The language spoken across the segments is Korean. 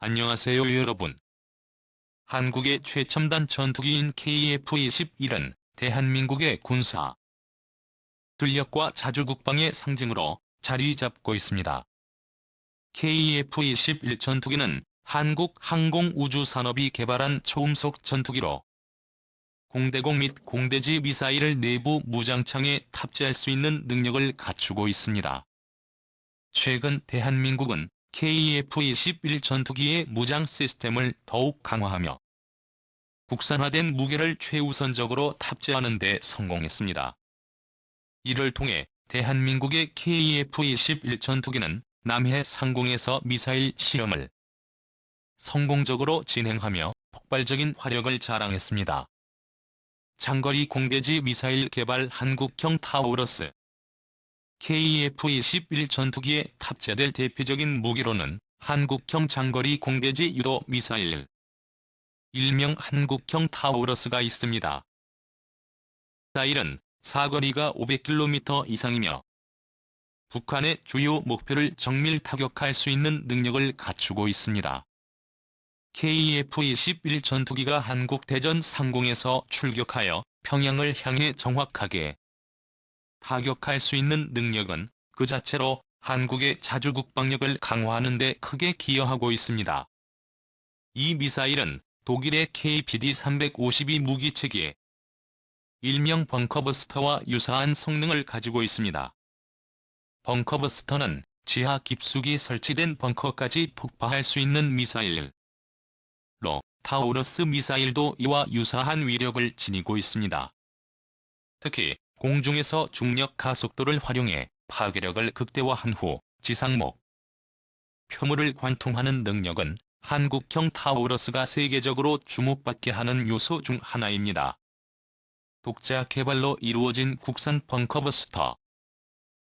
안녕하세요 여러분. 한국의 최첨단 전투기인 KF-21은 대한민국의 군사 전력과 자주국방의 상징으로 자리 잡고 있습니다. KF-21 전투기는 한국 항공우주산업이 개발한 초음속 전투기로 공대공 및 공대지 미사일을 내부 무장창에 탑재할 수 있는 능력을 갖추고 있습니다. 최근 대한민국은 KF-21 전투기의 무장 시스템을 더욱 강화하며 국산화된 무기를 최우선적으로 탑재하는 데 성공했습니다. 이를 통해 대한민국의 KF-21 전투기는 남해 상공에서 미사일 시험을 성공적으로 진행하며 폭발적인 화력을 자랑했습니다. 장거리 공대지 미사일 개발 한국형 타우러스 KF-21 전투기에 탑재될 대표적인 무기로는 한국형 장거리 공대지 유도 미사일, 일명 한국형 타우러스가 있습니다. 미사일은 사거리가 500km 이상이며 북한의 주요 목표를 정밀 타격할 수 있는 능력을 갖추고 있습니다. KF-21 전투기가 한국 대전 상공에서 출격하여 평양을 향해 정확하게 타격할 수 있는 능력은 그 자체로 한국의 자주국방력을 강화하는 데 크게 기여하고 있습니다. 이 미사일은 독일의 KPD-352 무기체계, 일명 벙커버스터와 유사한 성능을 가지고 있습니다. 벙커버스터는 지하 깊숙이 설치된 벙커까지 폭파할 수 있는 미사일로, 타우러스 미사일도 이와 유사한 위력을 지니고 있습니다. 특히 공중에서 중력 가속도를 활용해 파괴력을 극대화한 후 지상목 표물을 관통하는 능력은 한국형 타우러스가 세계적으로 주목받게 하는 요소 중 하나입니다. 독자 개발로 이루어진 국산 벙커버스터.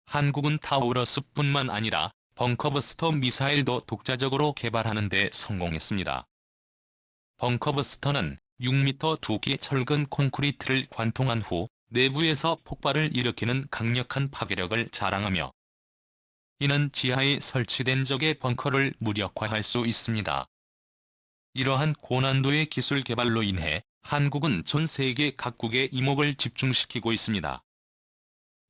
한국은 타우러스뿐만 아니라 벙커버스터 미사일도 독자적으로 개발하는 데 성공했습니다. 벙커버스터는 6m 두께의 철근 콘크리트를 관통한 후 내부에서 폭발을 일으키는 강력한 파괴력을 자랑하며 이는 지하에 설치된 적의 벙커를 무력화할 수 있습니다. 이러한 고난도의 기술 개발로 인해 한국은 전 세계 각국의 이목을 집중시키고 있습니다.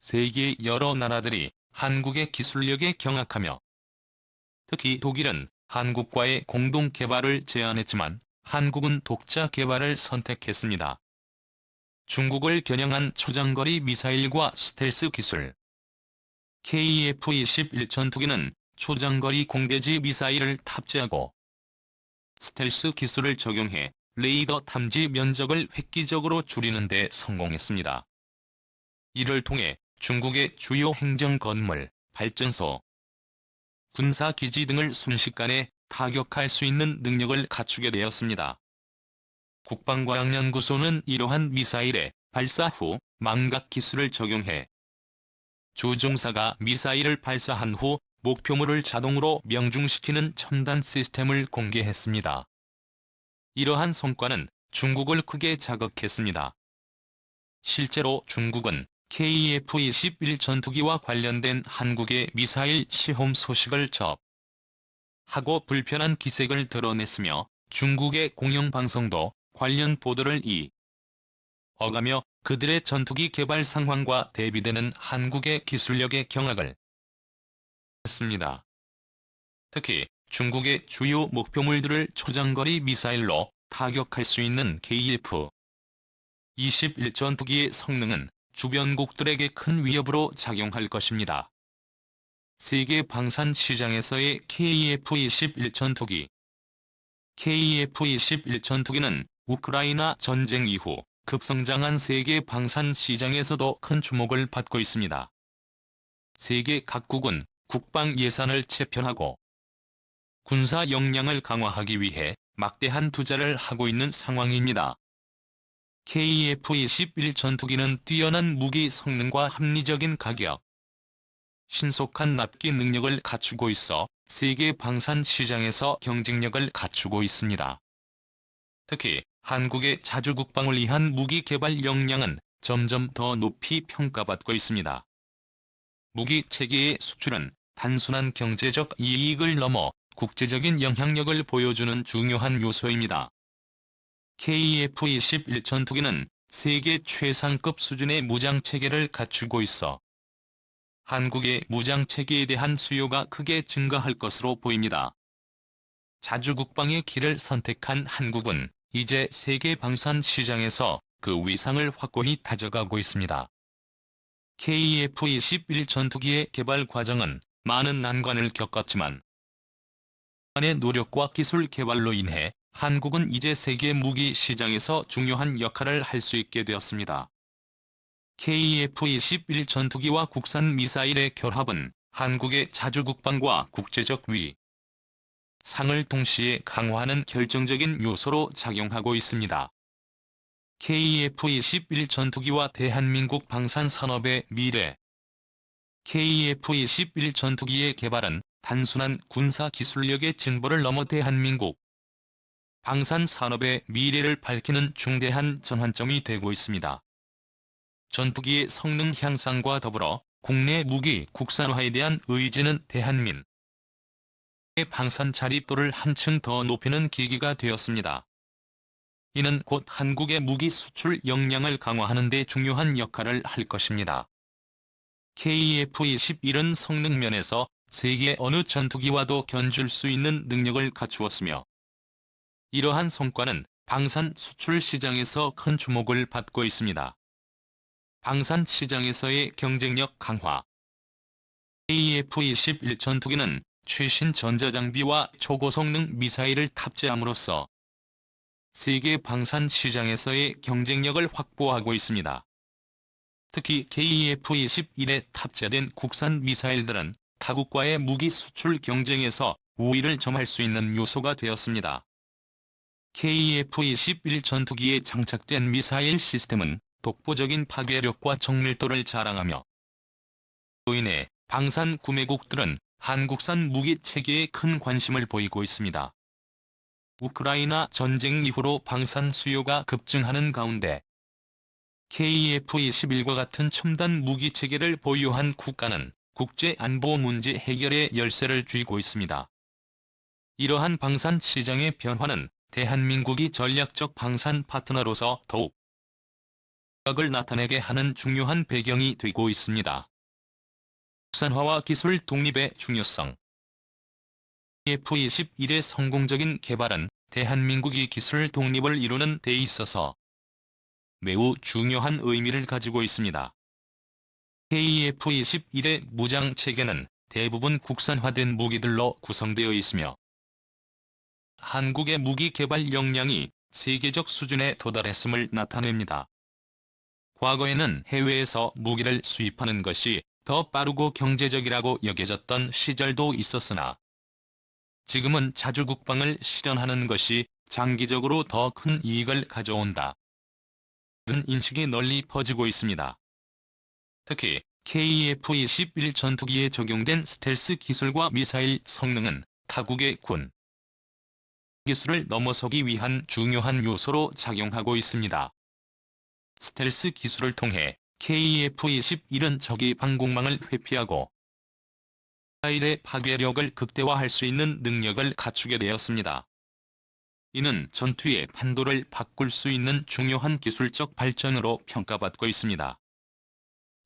세계 여러 나라들이 한국의 기술력에 경악하며 특히 독일은 한국과의 공동 개발을 제안했지만 한국은 독자 개발을 선택했습니다. 중국을 겨냥한 초장거리 미사일과 스텔스 기술 KF-21 전투기는 초장거리 공대지 미사일을 탑재하고 스텔스 기술을 적용해 레이더 탐지 면적을 획기적으로 줄이는 데 성공했습니다. 이를 통해 중국의 주요 행정 건물, 발전소, 군사기지 등을 순식간에 타격할 수 있는 능력을 갖추게 되었습니다. 국방과학연구소는 이러한 미사일의 발사 후 망각 기술을 적용해 조종사가 미사일을 발사한 후 목표물을 자동으로 명중시키는 첨단 시스템을 공개했습니다. 이러한 성과는 중국을 크게 자극했습니다. 실제로 중국은 KF-21 전투기와 관련된 한국의 미사일 시험 소식을 접하고 불편한 기색을 드러냈으며 중국의 공영방송도 관련 보도를 이어가며 그들의 전투기 개발 상황과 대비되는 한국의 기술력에 경악을 했습니다. 특히 중국의 주요 목표물들을 초장거리 미사일로 타격할 수 있는 KF-21 전투기의 성능은 주변국들에게 큰 위협으로 작용할 것입니다. 세계 방산 시장에서의 KF-21 전투기 KF-21 전투기는 우크라이나 전쟁 이후 급성장한 세계 방산 시장에서도 큰 주목을 받고 있습니다. 세계 각국은 국방 예산을 재편하고 군사 역량을 강화하기 위해 막대한 투자를 하고 있는 상황입니다. KF-21 전투기는 뛰어난 무기 성능과 합리적인 가격, 신속한 납기 능력을 갖추고 있어 세계 방산 시장에서 경쟁력을 갖추고 있습니다. 특히 한국의 자주국방을 위한 무기 개발 역량은 점점 더 높이 평가받고 있습니다. 무기 체계의 수출은 단순한 경제적 이익을 넘어 국제적인 영향력을 보여주는 중요한 요소입니다. KF-21 전투기는 세계 최상급 수준의 무장체계를 갖추고 있어 한국의 무장체계에 대한 수요가 크게 증가할 것으로 보입니다. 자주국방의 길을 선택한 한국은 이제 세계 방산 시장에서 그 위상을 확고히 다져가고 있습니다. KF-21 전투기의 개발 과정은 많은 난관을 겪었지만 한의 노력과 기술 개발로 인해 한국은 이제 세계 무기 시장에서 중요한 역할을 할 수 있게 되었습니다. KF-21 전투기와 국산 미사일의 결합은 한국의 자주국방과 국제적 위상을 동시에 강화하는 결정적인 요소로 작용하고 있습니다. KF-21 전투기와 대한민국 방산산업의 미래. KF-21 전투기의 개발은 단순한 군사기술력의 진보를 넘어 대한민국 방산산업의 미래를 밝히는 중대한 전환점이 되고 있습니다. 전투기의 성능 향상과 더불어 국내 무기 국산화에 대한 의지는 대한민국의 방산 자립도를 한층 더 높이는 계기가 되었습니다. 이는 곧 한국의 무기 수출 역량을 강화하는 데 중요한 역할을 할 것입니다. KF-21은 성능 면에서 세계 어느 전투기와도 견줄 수 있는 능력을 갖추었으며 이러한 성과는 방산 수출 시장에서 큰 주목을 받고 있습니다. 방산 시장에서의 경쟁력 강화. KF-21 전투기는 최신 전자장비와 초고성능 미사일을 탑재함으로써 세계 방산 시장에서의 경쟁력을 확보하고 있습니다. 특히 KF-21에 탑재된 국산 미사일들은 타국과의 무기 수출 경쟁에서 우위를 점할 수 있는 요소가 되었습니다. KF-21 전투기에 장착된 미사일 시스템은 독보적인 파괴력과 정밀도를 자랑하며 또 인해 방산 구매국들은 한국산 무기 체계에 큰 관심을 보이고 있습니다. 우크라이나 전쟁 이후로 방산 수요가 급증하는 가운데 KF-21과 같은 첨단 무기 체계를 보유한 국가는 국제 안보 문제 해결에 열쇠를 쥐고 있습니다. 이러한 방산 시장의 변화는 대한민국이 전략적 방산 파트너로서 더욱 각을 나타내게 하는 중요한 배경이 되고 있습니다. 국산화와 기술 독립의 중요성. KF-21의 성공적인 개발은 대한민국이 기술 독립을 이루는 데 있어서 매우 중요한 의미를 가지고 있습니다. KF-21의 무장 체계는 대부분 국산화된 무기들로 구성되어 있으며 한국의 무기 개발 역량이 세계적 수준에 도달했음을 나타냅니다. 과거에는 해외에서 무기를 수입하는 것이 더 빠르고 경제적이라고 여겨졌던 시절도 있었으나 지금은 자주국방을 실현하는 것이 장기적으로 더 큰 이익을 가져온다. 는 인식이 널리 퍼지고 있습니다. 특히 KF-21 전투기에 적용된 스텔스 기술과 미사일 성능은 타국의 군 기술을 넘어서기 위한 중요한 요소로 작용하고 있습니다. 스텔스 기술을 통해 KF-21은 적의 방공망을 회피하고 미사일의 파괴력을 극대화할 수 있는 능력을 갖추게 되었습니다. 이는 전투의 판도를 바꿀 수 있는 중요한 기술적 발전으로 평가받고 있습니다.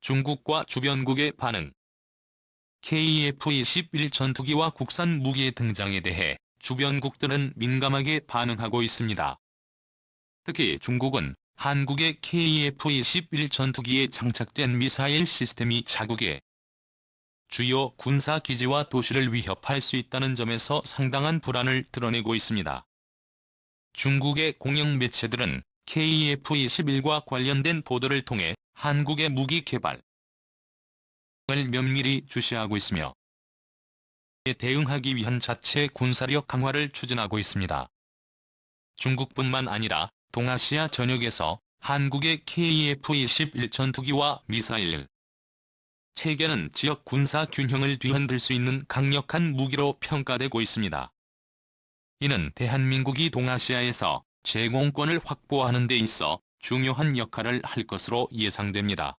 중국과 주변국의 반응. KF-21 전투기와 국산 무기의 등장에 대해 주변국들은 민감하게 반응하고 있습니다. 특히 중국은 한국의 KF-21 전투기에 장착된 미사일 시스템이 자국의 주요 군사기지와 도시를 위협할 수 있다는 점에서 상당한 불안을 드러내고 있습니다. 중국의 공영 매체들은 KF-21과 관련된 보도를 통해 한국의 무기 개발을 면밀히 주시하고 있으며 이에 대응하기 위한 자체 군사력 강화를 추진하고 있습니다. 중국뿐만 아니라 동아시아 전역에서 한국의 KF-21 전투기와 미사일 체계는 지역 군사 균형을 뒤흔들 수 있는 강력한 무기로 평가되고 있습니다. 이는 대한민국이 동아시아에서 제공권을 확보하는 데 있어 중요한 역할을 할 것으로 예상됩니다.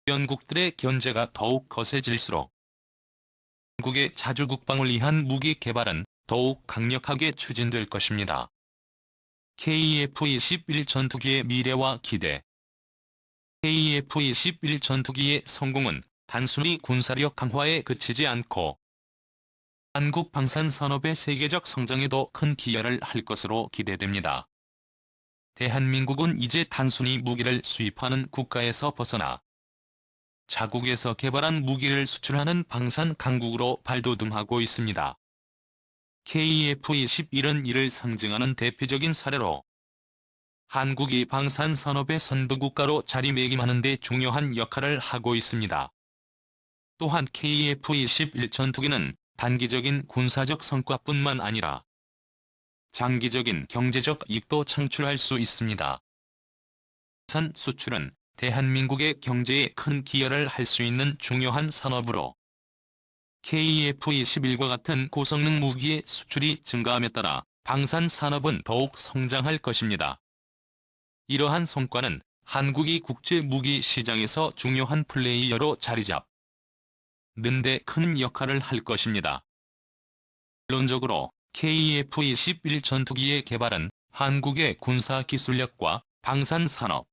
주변국들의 견제가 더욱 거세질수록 한국의 자주국방을 위한 무기 개발은 더욱 강력하게 추진될 것입니다. KF-21 전투기의 미래와 기대. KF-21 전투기의 성공은 단순히 군사력 강화에 그치지 않고 한국 방산 산업의 세계적 성장에도 큰 기여를 할 것으로 기대됩니다. 대한민국은 이제 단순히 무기를 수입하는 국가에서 벗어나 자국에서 개발한 무기를 수출하는 방산 강국으로 발돋움하고 있습니다. KF-21은 이를 상징하는 대표적인 사례로 한국이 방산 산업의 선도국가로 자리매김하는 데 중요한 역할을 하고 있습니다. 또한 KF-21 전투기는 단기적인 군사적 성과뿐만 아니라 장기적인 경제적 이익도 창출할 수 있습니다. 방산 수출은 대한민국의 경제에 큰 기여를 할 수 있는 중요한 산업으로 KF-21과 같은 고성능 무기의 수출이 증가함에 따라 방산 산업은 더욱 성장할 것입니다. 이러한 성과는 한국이 국제 무기 시장에서 중요한 플레이어로 자리잡는 데 큰 역할을 할 것입니다. 결론적으로 KF-21 전투기의 개발은 한국의 군사 기술력과 방산 산업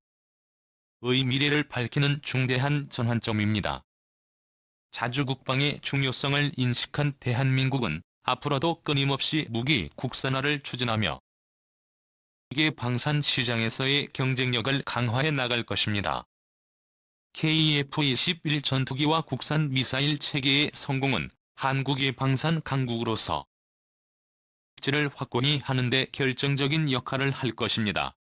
의 미래를 밝히는 중대한 전환점입니다. 자주국방의 중요성을 인식한 대한민국은 앞으로도 끊임없이 무기 국산화를 추진하며 세계 방산 시장에서의 경쟁력을 강화해 나갈 것입니다. KF-21 전투기와 국산 미사일 체계의 성공은 한국의 방산 강국으로서 가치를 확고히 하는 데 결정적인 역할을 할 것입니다.